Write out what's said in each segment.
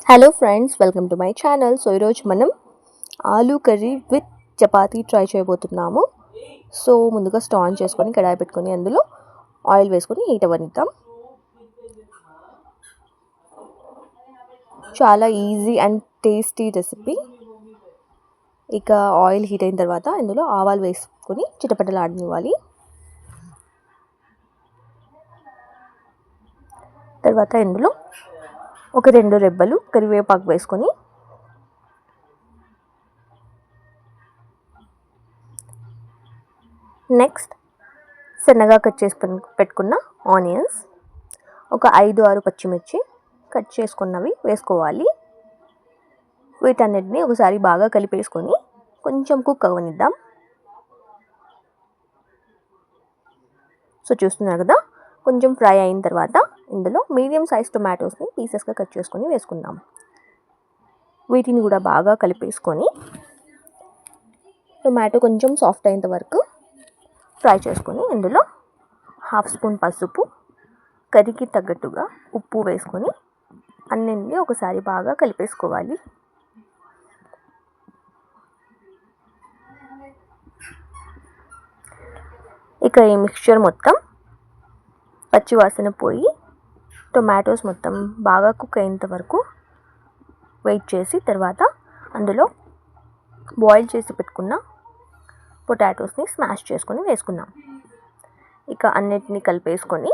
Hello friends, welcome to my channel. So ఈరోజు మనం aloo curry with chapati try చేయబోతున్నాము. So ముందుగా స్టవ్ ఆన్ చేసుకొని కడాయి పెట్టుకొని అందులో ఆయిల్ వేసుకొని హీట్ అవ్వనిద్దాం. చాలా ఈజీ అండ్ టేస్టీ రెసిపీ. ఇక ఆయిల్ హీట్ అయిన తర్వాత ఇందులో ఆవాలు వేసుకొని చిటపటలాడనివ్వాలి. తర్వాత ఇందులో ఒక 2 రెబ్బలు కరివేపాకు వేసుకొని నెక్స్ట్ సన్నగా కట్ చేసి పెట్టుకున్న ఆనియన్స్, ఒక 5-6 పచ్చిమిర్చి కట్ చేసుకున్నవి వేసుకోవాలి. వీటన్నిటిని ఒకసారి బాగా కలిపేసుకొని కొంచెం కుక్ అవ్వనిద్దాం. సో చూస్తున్నారు కదా, కొంచెం ఫ్రై అయిన తర్వాత ఇందులో మీడియం సైజ్ టొమాటోస్ని పీసెస్గా కట్ చేసుకొని వేసుకుందాం. వీటిని కూడా బాగా కలిపేసుకొని టొమాటో కొంచెం సాఫ్ట్ అయ్యేంత వరకు ఫ్రై చేసుకొని ఇందులో 1/2 స్పూన్ పసుపు, కర్రీకి తగ్గట్టుగా ఉప్పు వేసుకొని అన్నింటినీ ఒకసారి బాగా కలిపేసుకోవాలి. ఇక ఈ మిక్స్చర్ మొత్తం పచ్చివాసన పోయి టొమాటోస్ మొత్తం బాగా కుక్ అయ్యేంత వరకు వెయిట్ చేసి తర్వాత అందులో బాయిల్ చేసి పెట్టుకున్న పొటాటోస్ని స్మాష్ చేసుకొని వేసుకున్నాం. ఇక అన్నిటిని కలిపేసుకొని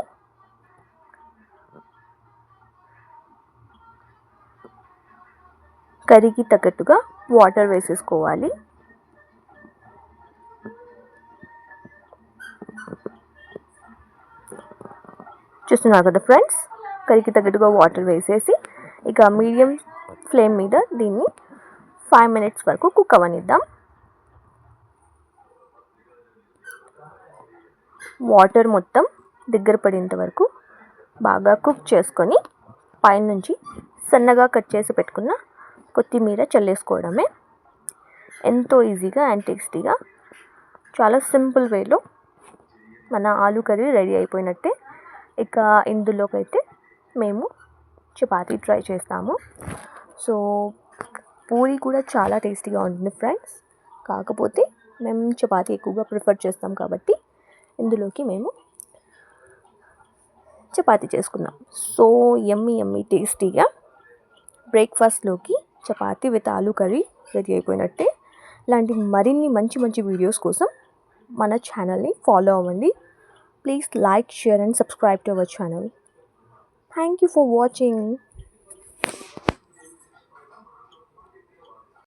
కర్రీకి తగ్గట్టుగా వాటర్ వేసేసుకోవాలి. చూస్తున్నారు కదా ఫ్రెండ్స్, కర్రీకి తగ్గట్టుగా వాటర్ వేసేసి ఇక మీడియం ఫ్లేమ్ మీద దీన్ని 5 మినిట్స్ వరకు కుక్ అవ్వనిద్దాం. వాటర్ మొత్తం దగ్గర పడేంత వరకు బాగా కుక్ చేసుకొని పైనుంచి సన్నగా కట్ చేసి పెట్టుకున్న కొత్తిమీర చల్లేసుకోవడమే. ఎంతో ఈజీగా అండ్ టేస్టీగా చాలా సింపుల్ వేలో మన ఆలూ కర్రీ రెడీ అయిపోయినట్టే. ఇక ఇందులోకైతే మేము చపాతీ ట్రై చేస్తాము. సో పూరి కూడా చాలా టేస్టీగా ఉంటుంది ఫ్రెండ్స్, కాకపోతే మేము చపాతీ ఎక్కువగా ప్రిఫర్ చేస్తాం కాబట్టి ఇందులోకి మేము చపాతీ చేసుకున్నాం. సో యమ్మీ టేస్టీగా బ్రేక్ఫాస్ట్లోకి chapati with aloo curry ready అయిపోయినట్టే. ఇలాంటి మరిన్ని మంచి వీడియోస్ కోసం మన ఛానల్ని ఫాలో అవ్వండి. Please like, share and subscribe to our channel. Thank you for watching.